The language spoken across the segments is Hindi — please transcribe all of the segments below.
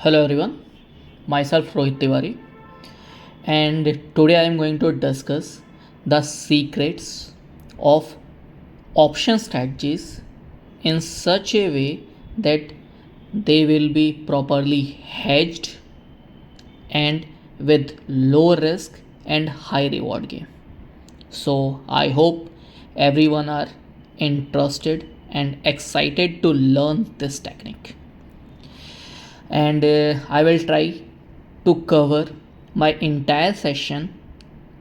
Hello everyone, myself Rohit Tiwari, and today I am going to discuss the secrets of option strategies in such a way that they will be properly hedged and with low risk and high reward game. So I hope everyone are interested and excited to learn this technique. And I will try to cover my entire session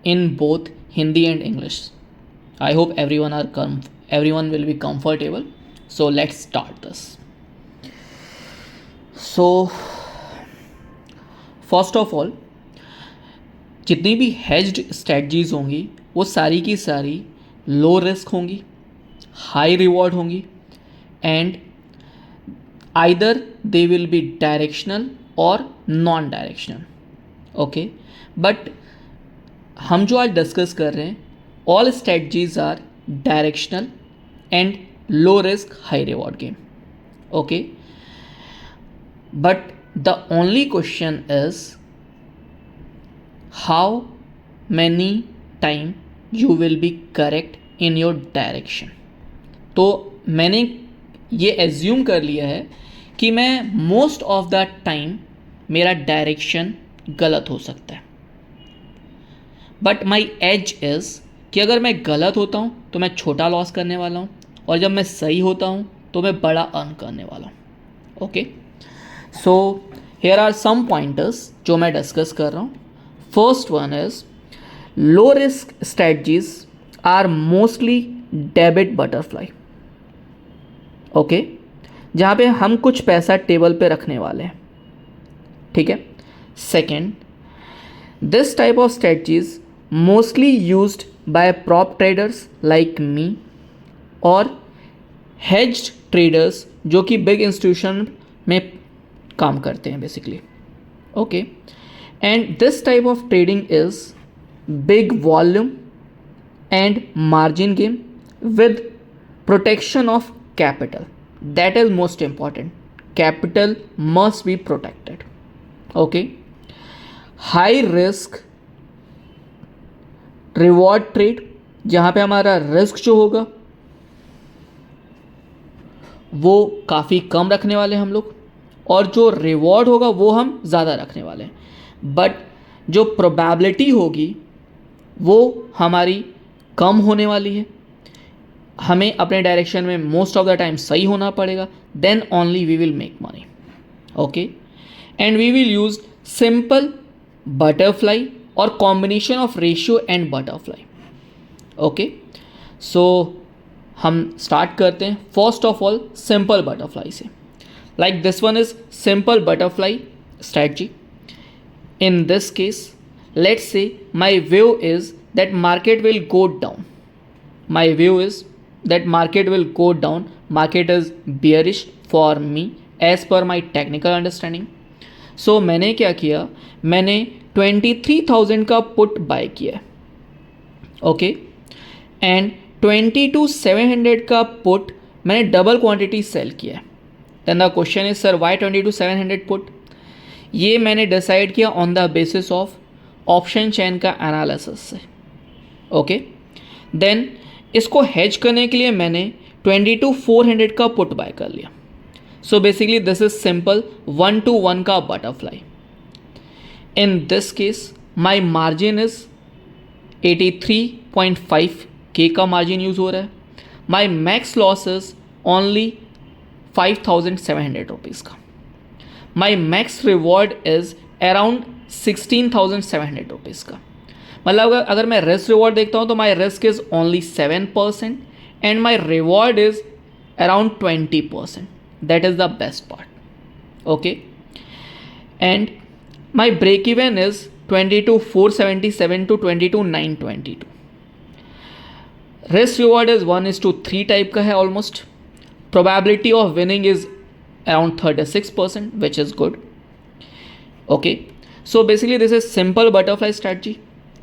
in both Hindi and English. I hope everyone will be comfortable. So let's start this. So first of all, जितनी भी हेज्ड स्ट्रेटजीज होंगी वो सारी की सारी लो रिस्क होंगी, हाई रिवॉर्ड होंगी, and either they will be directional और नॉन डायरेक्शनल. ओके, बट हम जो आज डिस्कस कर रहे हैं, all strategies are directional and low risk high reward game. Okay, but the only question is how many time you will be correct in your direction. तो मैंने ये एज्यूम कर लिया है कि मैं मोस्ट ऑफ द टाइम मेरा डायरेक्शन गलत हो सकता है, बट माई एज इज़ कि अगर मैं गलत होता हूँ तो मैं छोटा लॉस करने वाला हूँ, और जब मैं सही होता हूँ तो मैं बड़ा अर्न करने वाला हूँ. Okay, so here are some pointers जो मैं डिस्कस कर रहा हूँ. First one is low risk strategies are mostly debit butterfly. Okay, जहाँ पे हम कुछ पैसा टेबल पे रखने वाले हैं. ठीक है. Second, this type of strategies mostly used by prop traders like me और हेज्ड ट्रेडर्स जो कि बिग इंस्टीट्यूशन में काम करते हैं basically. Okay, and this type of trading is big volume and margin game with protection of capital. That is most important. Capital must be protected. Okay, high risk reward trade, जहाँ पे हमारा रिस्क जो होगा वो काफ़ी कम रखने वाले हैं हम लोग, और जो रिवॉर्ड होगा वो हम ज़्यादा रखने वाले हैं, बट जो प्रोबेबिलिटी होगी वो हमारी कम होने वाली है. हमें अपने डायरेक्शन में मोस्ट ऑफ द टाइम सही होना पड़ेगा, then only we will make money. Okay, and we will use simple butterfly और combination of ratio and butterfly. Okay, so हम स्टार्ट करते हैं first of all simple butterfly से. Like this one is simple butterfly strategy. In this case, let's say my view is that market will go down. My view is that market will go down. Market is bearish for me as per my technical understanding. So मैंने क्या किया, मैंने 23,000 का पुट बाय किया. ओके, एंड 22,700 का पुट मैंने डबल क्वांटिटी सेल किया है. Then the question is sir why 22,700 put. ये मैंने डिसाइड किया on the basis of option chain का एनालिसिस से. ओके, देन इसको हेज करने के लिए मैंने 22,400 का पुट बाय कर लिया. So basically this is simple 1-to-1 का butterfly. In this case my margin is 83.5 K का मार्जिन यूज हो रहा है. My max loss is only 5,700 rupees का. My max reward is around 16,700 rupees का. मतलब अगर मैं रिस्क रिवॉर्ड देखता हूँ तो my risk is only 7% and my reward is around 20%. That is the best part. Okay, and my break even is 22,477 to 22,922. Risk reward is 1:3 type का है almost. Probability of winning is around 36%, which is good. Okay, so basically this is simple butterfly strategy,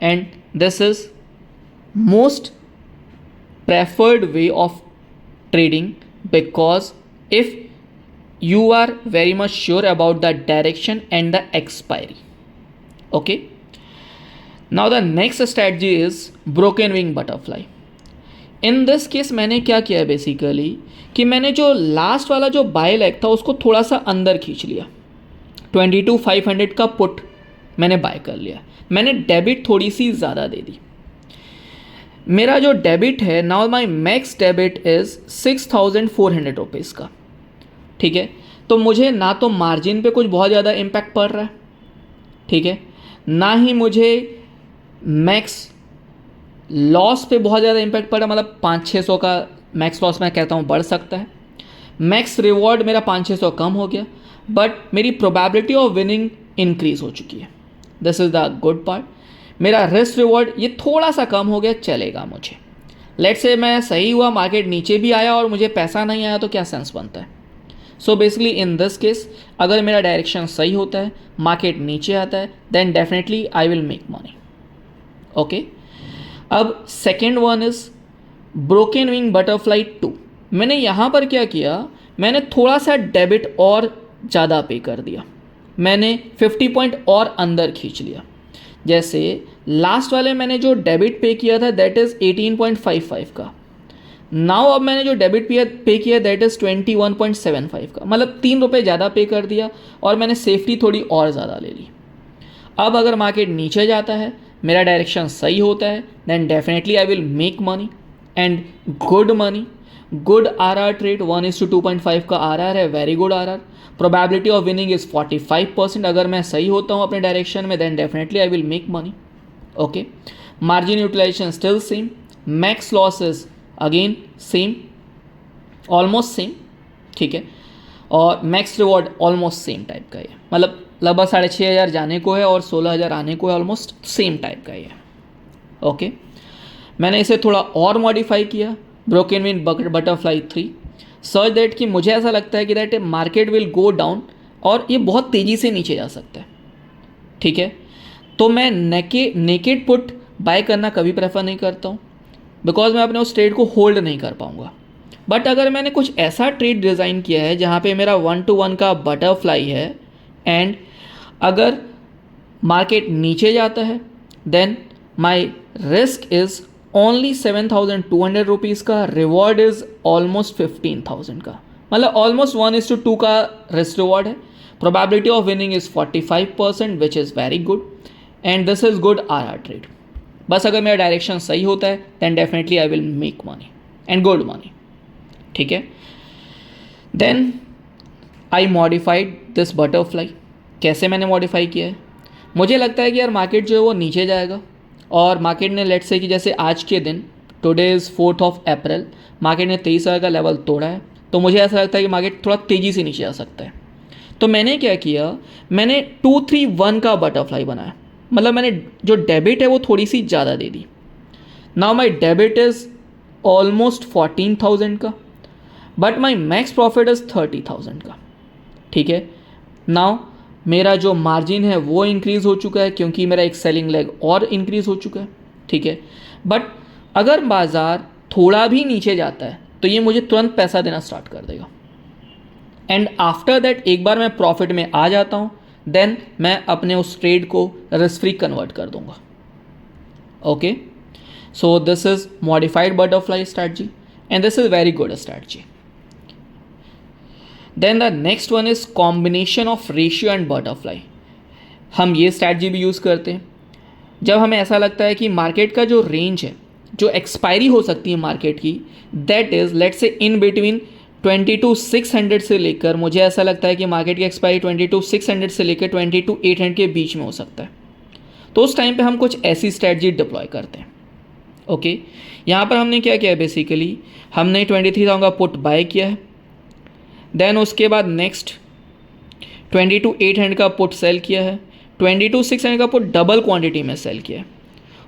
and this is most preferred way of trading, because if you are very much sure about the direction and the expiry. Okay. Now the next strategy is broken wing butterfly. In this case मैंने क्या किया है बेसिकली कि मैंने जो लास्ट वाला जो बाय लेग था उसको थोड़ा सा अंदर खींच लिया, 22,500 का पुट मैंने बाय कर लिया, मैंने डेबिट थोड़ी सी ज़्यादा दे दी। मेरा जो डेबिट है, now my max debit is 6,400 rupees का। ठीक है, तो मुझे ना तो मार्जिन पे कुछ बहुत ज़्यादा इम्पैक्ट पड़ रहा है, ठीक है, ना ही मुझे मैक्स लॉस पे बहुत ज़्यादा इम्पैक्ट पड़ा, मतलब 500-600 का मैक्स लॉस मैं कहता हूँ बढ़ सकता है। मैक्स रिवॉर्ड मेरा 500-600 कम हो गया, बट मेरी प्रोबेबिलिटी ऑफ विनिंग इंक्रीज हो चुकी है। This is the good part. मेरा रिस्क रिवॉर्ड ये थोड़ा सा कम हो गया, चलेगा मुझे। लेट्स से मैं सही हुआ, मार्केट नीचे भी आया और मुझे पैसा नहीं आया तो क्या सेंस बनता है। So basically in this case अगर मेरा डायरेक्शन सही होता है, मार्केट नीचे आता है, then definitely I will make money. Okay, अब second one is broken wing butterfly 2। मैंने यहाँ पर क्या किया, मैंने थोड़ा सा डेबिट और ज़्यादा पे कर दिया, मैंने 50 पॉइंट और अंदर खींच लिया। जैसे लास्ट वाले मैंने जो डेबिट पे किया था दैट इज़ 18.55 का, नाउ अब मैंने जो डेबिट पे किया दैट इज़ 21.75 का, मतलब 3 रुपये ज़्यादा पे कर दिया और मैंने सेफ्टी थोड़ी और ज़्यादा ले ली। अब अगर मार्केट नीचे जाता है, मेरा डायरेक्शन सही होता है, then definitely I will make money and good money. Good RR trade 1:2.5 का RR है, very good RR। Probability of winning is 45%। अगर मैं सही होता हूँ अपने डायरेक्शन में, then definitely I will make money. Okay, margin utilization still same, max loss is again same, almost same, ठीक है, और max reward almost same type का है, मतलब लगभग 6,500 जाने को है और 16,000 आने को है, ऑलमोस्ट सेम टाइप का ही है। ओके, मैंने इसे थोड़ा और मॉडिफाई किया, broken wing butterfly 3, such that कि मुझे ऐसा लगता है कि that market will go down और ये बहुत तेज़ी से नीचे जा सकता है। ठीक है, तो मैं नेकेड पुट बाय करना कभी प्रेफर नहीं करता हूँ, बिकॉज मैं अपने उस ट्रेड को होल्ड नहीं कर पाऊँगा। बट अगर मैंने कुछ ऐसा ट्रेड डिज़ाइन किया है जहाँ पे मेरा 1-to-1 का बटरफ्लाई है एंड अगर मार्केट नीचे जाता है, then my risk is only 7,200 rupees का, रिवॉर्ड इज़ ऑलमोस्ट 15,000 का, मतलब ऑलमोस्ट 1:2 का रिस्क रिवॉर्ड है। Probability of winning is 45%, which is very good and this is good RR trade. बस अगर मेरा डायरेक्शन सही होता है, then definitely I will make money and good money. ठीक है, then I modified this butterfly. कैसे मैंने मॉडिफाई किया है, मुझे लगता है कि यार मार्केट जो है वो नीचे जाएगा और मार्केट ने लेट्स से कि जैसे आज के दिन, टुडे इज़ 4 अप्रैल, मार्केट ने 23,000 का लेवल तोड़ा है, तो मुझे ऐसा लगता है कि मार्केट थोड़ा तेज़ी से नीचे जा सकता है। तो मैंने क्या किया, मैंने 2-3-1 का बटरफ्लाई बनाया, मतलब मैंने जो डेबिट है वो थोड़ी सी ज़्यादा दे दी। Now my debit is almost 14,000 का, but my max profit is 30,000 का। ठीक है, नाउ मेरा जो मार्जिन है वो इंक्रीज़ हो चुका है क्योंकि मेरा एक सेलिंग लेग और इंक्रीज़ हो चुका है। ठीक है, बट अगर बाज़ार थोड़ा भी नीचे जाता है तो ये मुझे तुरंत पैसा देना स्टार्ट कर देगा एंड आफ्टर दैट एक बार मैं प्रॉफिट में आ जाता हूँ, देन मैं अपने उस ट्रेड को रिस्क फ्री कन्वर्ट कर दूंगा। Okay, so this is modified butterfly strategy and this is very good strategy. Then the next one is combination of ratio and butterfly. हम ये स्ट्रैटजी भी यूज़ करते हैं जब हमें ऐसा लगता है कि मार्केट का जो रेंज है, जो एक्सपायरी हो सकती है मार्केट की, that is let's say in between 22,600 से लेकर, मुझे ऐसा लगता है कि मार्केट की एक्सपायरी 22,600 से लेकर 22,800 के बीच में हो सकता है। तो उस टाइम पे हम कुछ ऐसी स्ट्रैटजी डिप्लॉय करते हैं। ओके, यहाँ पर हमने क्या किया है, बेसिकली हमने 23,000 का पुट बाय किया है, देन उसके बाद नेक्स्ट 22,800 का पुट सेल किया है, 22,600 का पुट डबल क्वांटिटी में सेल किया है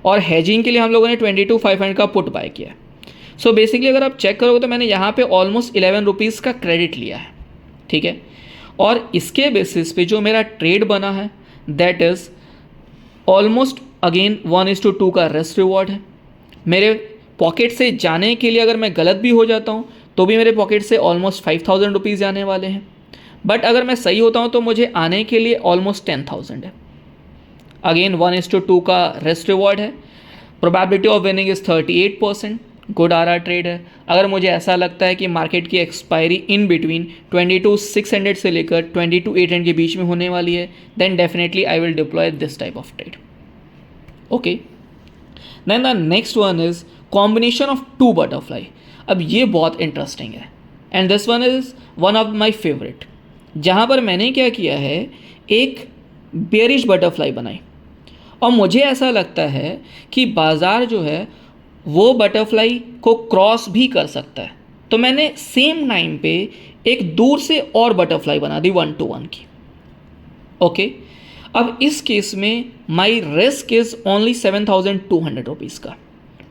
और हेजिंग के लिए हम लोगों ने 22,500 का पुट बाय किया है। सो बेसिकली अगर आप चेक करोगे तो मैंने यहाँ पे ऑलमोस्ट 11 रुपीज़ का क्रेडिट लिया है। ठीक है, और इसके बेसिस पे जो मेरा ट्रेड बना है दैट इज़ ऑलमोस्ट अगेन 1:2 का रिस्क रिवॉर्ड है। मेरे पॉकेट से जाने के लिए अगर मैं गलत भी हो जाता हूँ तो भी मेरे पॉकेट से ऑलमोस्ट 5,000 रुपीज़ जाने वाले हैं। बट अगर मैं सही होता हूँ तो मुझे आने के लिए ऑलमोस्ट 10,000 है। अगेन 1:2 का रिस्क रिवॉर्ड है। Probability of winning is 38%, good R trade है। अगर मुझे ऐसा लगता है कि मार्केट की एक्सपायरी इन बिटवीन 22,600 से लेकर 22,800 के बीच में होने वाली है, then definitely I will deploy this type of trade. Okay, then the next one is combination of 2 butterfly. अब ये बहुत इंटरेस्टिंग है and this one is one of my favourite, जहाँ पर मैंने क्या किया है, एक बेयरिश बटरफ्लाई बनाई और मुझे ऐसा लगता है कि बाज़ार जो है वो बटरफ्लाई को क्रॉस भी कर सकता है, तो मैंने सेम टाइम पे एक दूर से और बटरफ्लाई बना दी 1-to-1 की। ओके, अब इस केस में माई रिस्क इज़ ओनली 7,200 रुपीज़ का,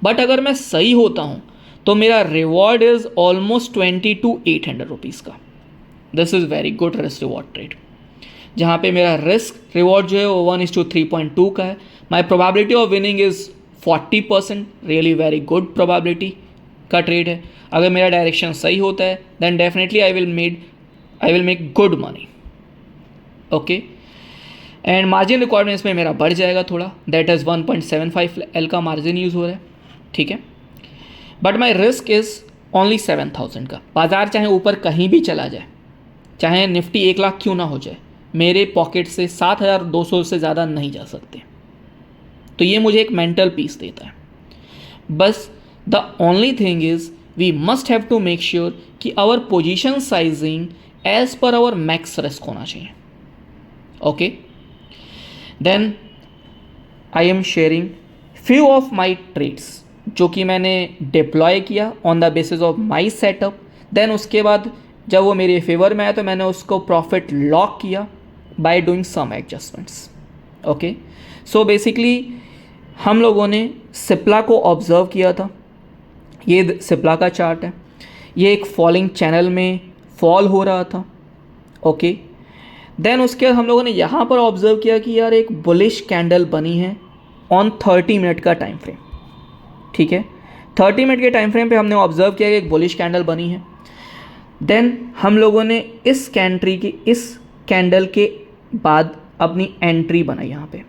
बट अगर मैं सही होता हूँ तो मेरा रिवॉर्ड इज़ ऑलमोस्ट 20,800 रुपीज़ का। This is very good risk reward trade, जहाँ पे मेरा रिस्क रिवॉर्ड जो है वो 1:3.2 का है। My probability of winning is 40%, really very good probability का ट्रेड है। अगर मेरा डायरेक्शन सही होता है then definitely I will make good money. Okay, and margin requirement इसमें मेरा बढ़ जाएगा थोड़ा, दैट इज़ 1.75 L का मार्जिन यूज़ हो रहा है, ठीक है। But my risk is only 7,000 का। बाज़ार चाहे ऊपर कहीं भी चला जाए, चाहे निफ्टी 1 लाख क्यों ना हो जाए, मेरे पॉकेट से 7,200 से ज़्यादा नहीं जा सकते। तो ये मुझे एक मेंटल पीस देता है। बस the only thing is we must have to make sure कि our position sizing as per our max risk होना चाहिए। Okay, then I am sharing few of my trades जो कि मैंने डिप्लॉय किया on the basis of my setup. Then उसके बाद जब वो मेरे फेवर में आया तो मैंने उसको प्रॉफिट लॉक किया by doing some adjustments. Okay, so basically हम लोगों ने सिप्ला को ऑब्ज़र्व किया था। ये सिप्ला का चार्ट है, ये एक फॉलिंग चैनल में फॉल हो रहा था। ओके, देन उसके बाद हम लोगों ने यहाँ पर ऑब्ज़र्व किया कि यार एक बुलिश कैंडल बनी है ऑन 30 मिनट का टाइम फ्रेम, ठीक है। 30 मिनट के टाइम फ्रेम पे हमने ऑब्ज़र्व किया कि एक बुलिश कैंडल बनी है। देन हम लोगों ने इस कैंडल के बाद अपनी एंट्री बनाई यहाँ पे।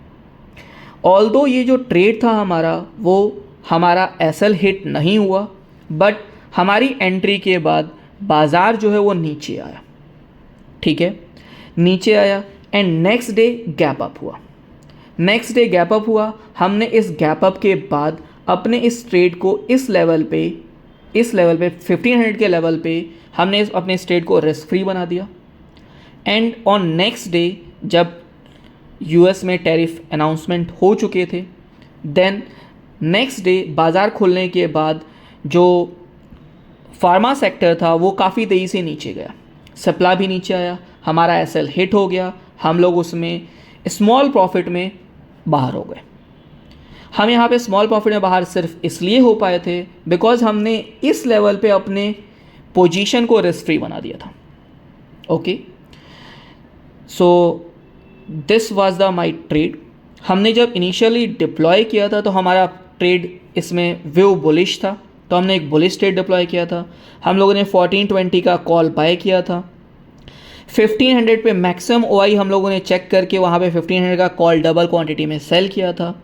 ऑल्दो ये जो ट्रेड था हमारा वो हमारा एसएल हिट नहीं हुआ, बट हमारी एंट्री के बाद बाज़ार जो है वो नीचे आया, ठीक है, नीचे आया and next day gap up हुआ। हमने इस गैप अप के बाद अपने इस ट्रेड को इस लेवल पे 1500 के लेवल पे हमने अपने इस ट्रेड को रिस्क फ्री बना दिया। एंड ऑन नेक्स्ट डे जब यूएस में टैरिफ अनाउंसमेंट हो चुके थे, देन नेक्स्ट डे बाज़ार खुलने के बाद जो फार्मा सेक्टर था वो काफ़ी तेज़ी से नीचे गया, सप्लाई भी नीचे आया, हमारा एसएल हिट हो गया, हम लोग उसमें स्मॉल प्रॉफिट में बाहर हो गए। हम यहाँ पे स्मॉल प्रॉफिट में बाहर सिर्फ इसलिए हो पाए थे बिकॉज हमने इस लेवल पे अपने पोजीशन को रिस्क फ्री बना दिया था। Okay, so this was the my trade. हमने जब इनिशियली डिप्लॉय किया था तो हमारा ट्रेड इसमें व्यू बुलिश था, तो हमने एक बुलिश ट्रेड डिप्लॉय किया था। हम लोगों ने 1420 का कॉल बाय किया था। 1500 पे मैक्सिमम ओआई हम लोगों ने चेक करके वहाँ पे 1500 का कॉल डबल क्वांटिटी में सेल किया था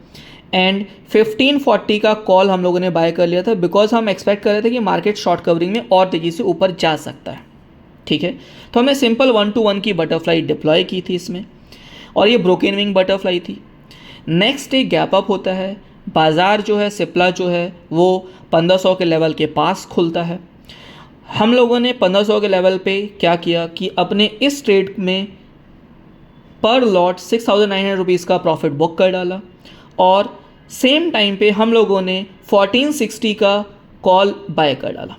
एंड 1540 का कॉल हम लोगों ने बाय कर लिया था बिकॉज हम एक्सपेक्ट कर रहे थे कि मार्केट शॉर्ट कवरिंग में और तेज़ी से ऊपर जा सकता है, ठीक है। तो हमने सिंपल 1-to-1 की बटरफ्लाई डिप्लॉय की थी इसमें और ये ब्रोकन विंग बटरफ्लाई थी। नेक्स्ट डे गैप अप होता है, बाज़ार जो है सिप्ला जो है वो 1500 के लेवल के पास खुलता है। हम लोगों ने 1500 के लेवल पे क्या किया कि अपने इस ट्रेड में पर लॉट 6,900 रुपीज़ का प्रॉफिट बुक कर डाला और सेम टाइम पे हम लोगों ने 1460 का कॉल बाय कर डाला।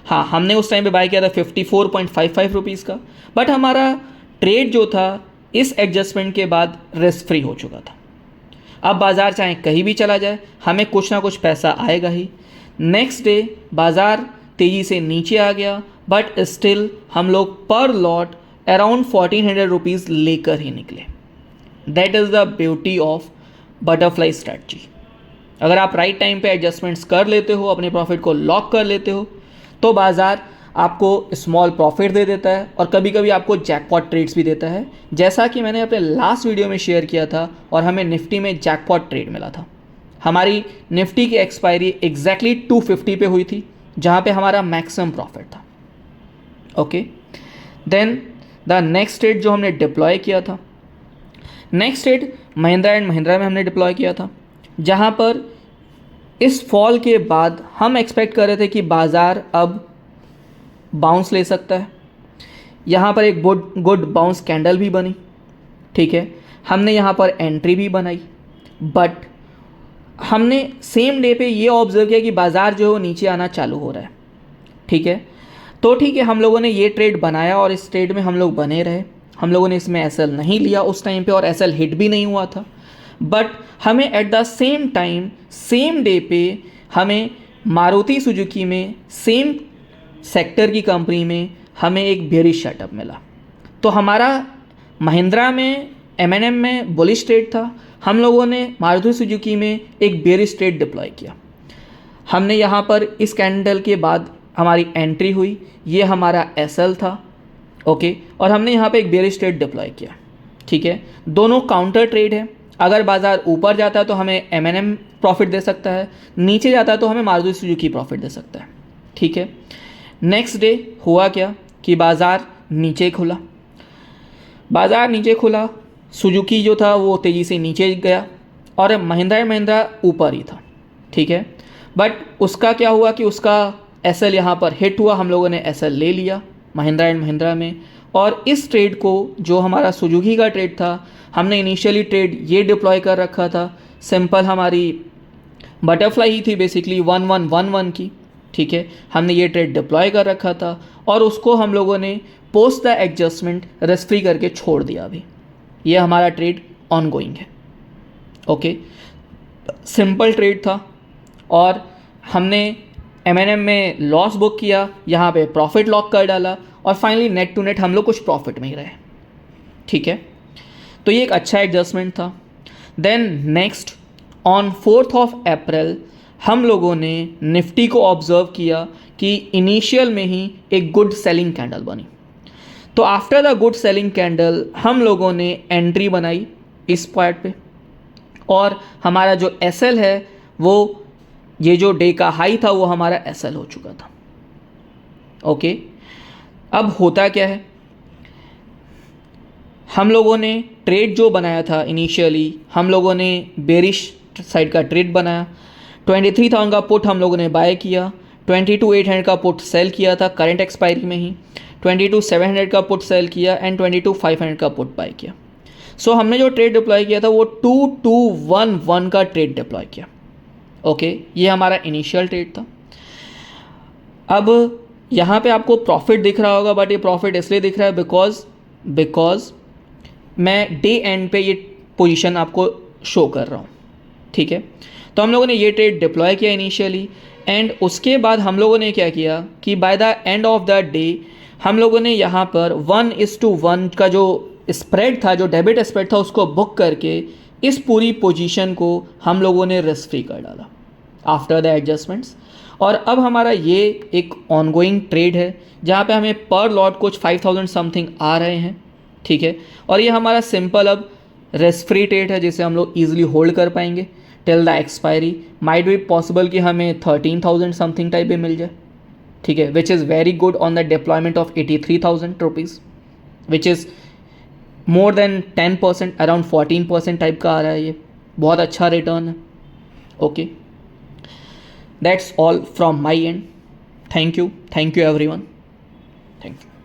हाँ, हमने उस टाइम पे बाय किया था 54.55 रुपीज़ का, बट हमारा ट्रेड जो था इस एडजस्टमेंट के बाद रिस्क फ्री हो चुका था। अब बाज़ार चाहे कहीं भी चला जाए हमें कुछ ना कुछ पैसा आएगा ही। नेक्स्ट डे बाज़ार तेज़ी से नीचे आ गया बट स्टिल हम लोग पर लॉट अराउंड 1400 रुपीज़ लेकर ही निकले। That is the beauty of butterfly strategy. अगर आप राइट टाइम पे एडजस्टमेंट्स कर लेते हो, अपने प्रॉफिट को लॉक कर लेते हो, तो बाज़ार आपको स्मॉल प्रॉफिट दे देता है और कभी कभी आपको जैकपॉट ट्रेड्स भी देता है, जैसा कि मैंने अपने लास्ट वीडियो में शेयर किया था और हमें निफ्टी में जैकपॉट ट्रेड मिला था। हमारी निफ्टी की एक्सपायरी एग्जैक्टली 250 पे हुई थी, जहाँ पे हमारा मैक्सिमम प्रॉफिट था। Okay, then the next trade जो हमने डिप्लॉय किया था, next trade Mahindra and Mahindra में हमने डिप्लॉय किया था, जहाँ पर इस फॉल के बाद हम एक्सपेक्ट कर रहे थे कि बाज़ार अब बाउंस ले सकता है। यहाँ पर एक गुड बाउंस कैंडल भी बनी, ठीक है, हमने यहाँ पर एंट्री भी बनाई, बट हमने सेम डे पे ये ऑब्जर्व किया कि बाज़ार जो है वो नीचे आना चालू हो रहा है, ठीक है। तो ठीक है, हम लोगों ने ये ट्रेड बनाया और इस ट्रेड में हम लोग बने रहे। हम लोगों ने इसमें एसएल नहीं लिया उस टाइम पे और एसएल हिट भी नहीं हुआ था, बट हमें at the same time same day पे हमें मारुति सुजुकी में सेम सेक्टर की कंपनी में हमें एक बेयरिश सेटअप मिला। तो हमारा महिंद्रा में एमएनएम में बुलिश ट्रेड था, हम लोगों ने मारुति सुजुकी में एक बेयरिश ट्रेड डिप्लॉय किया। हमने यहाँ पर इस कैंडल के बाद हमारी एंट्री हुई, ये हमारा एसएल था, ओके, और हमने यहाँ पे एक बेयरिश ट्रेड डिप्लॉय किया, ठीक है। दोनों काउंटर ट्रेड है, अगर बाज़ार ऊपर जाता है तो हमें एमएनएम प्रॉफिट दे सकता है, नीचे जाता है तो हमें मारुति सुजुकी प्रॉफिट दे सकता है, ठीक है। नेक्स्ट डे हुआ क्या कि बाज़ार नीचे खुला, सुजुकी जो था वो तेज़ी से नीचे गया और महिंद्रा एंड महिंद्रा ऊपर ही था, ठीक है। बट उसका क्या हुआ कि उसका एसएल यहाँ पर हिट हुआ, हम लोगों ने एसएल ले लिया महिंद्रा एंड महिंद्रा में, और इस ट्रेड को जो हमारा सुजुकी का ट्रेड था, हमने इनिशियली ट्रेड ये डिप्लॉय कर रखा था, सिंपल हमारी बटरफ्लाई ही थी बेसिकली 1111 की, ठीक है। हमने ये ट्रेड डिप्लॉय कर रखा था और उसको हम लोगों ने post the adjustment risk free करके छोड़ दिया। अभी ये हमारा ट्रेड ऑनगोइंग है, ओके। सिंपल ट्रेड था और हमने एमएनएम में लॉस बुक किया, यहाँ पे प्रॉफिट लॉक कर डाला और फाइनली नेट टू नेट हम लोग कुछ प्रॉफिट में ही रहे, ठीक है। तो ये एक अच्छा एडजस्टमेंट था। देन नेक्स्ट ऑन 4 अप्रैल हम लोगों ने निफ्टी को ऑब्जर्व किया कि इनिशियल में ही एक गुड सेलिंग कैंडल बनी। तो after the good selling candle हम लोगों ने एंट्री बनाई इस पॉइंट पे और हमारा जो एसएल है वो, ये जो डे का हाई था वो हमारा एसएल हो चुका था, ओके। अब होता क्या है, हम लोगों ने ट्रेड जो बनाया था इनिशियली, हम लोगों ने बेरिश साइड का ट्रेड बनाया, 23,000 का पुट हम लोगों ने बाय किया, 22,800 का पुट सेल किया था करंट एक्सपायरी में ही, 22,700 का पुट सेल किया एंड 22,500 का पुट बाय किया। सो हमने जो ट्रेड डिप्लॉय किया था वो 2211 का ट्रेड डिप्लॉय किया, ओके। ये हमारा इनिशियल ट्रेड था। अब यहाँ पे आपको प्रॉफिट दिख रहा होगा, बट ये प्रॉफिट इसलिए दिख रहा है बिकॉज मैं डे एंड पे ये पोजीशन आपको शो कर रहा हूँ, ठीक है। तो हम लोगों ने ये ट्रेड डिप्लॉय किया इनिशियली एंड उसके बाद हम लोगों ने क्या किया कि by the end of the day हम लोगों ने यहाँ पर 1:1 का जो स्प्रेड था, जो डेबिट स्प्रेड था, उसको बुक करके इस पूरी पोजीशन को हम लोगों ने रिस्क फ्री कर डाला आफ्टर द एडजस्टमेंट्स। और अब हमारा ये एक ऑनगोइंग ट्रेड है जहाँ पे हमें पर लॉट कुछ 5,000 समथिंग आ रहे हैं, ठीक है। और ये हमारा सिंपल अब रिस्क फ्री ट्रेड है जिसे हम लोग ईजिली होल्ड कर पाएंगे till the expiry. Might be possible कि हमें 13,000 समथिंग टाइप भी मिल जाए, ठीक है, विच is very good on the deployment of 83,000 rupees, which is more than 10%, around 14% type का आ रहा है। ये बहुत अच्छा रिटर्न है, okay. That's all from my and. Thank you everyone, thank you.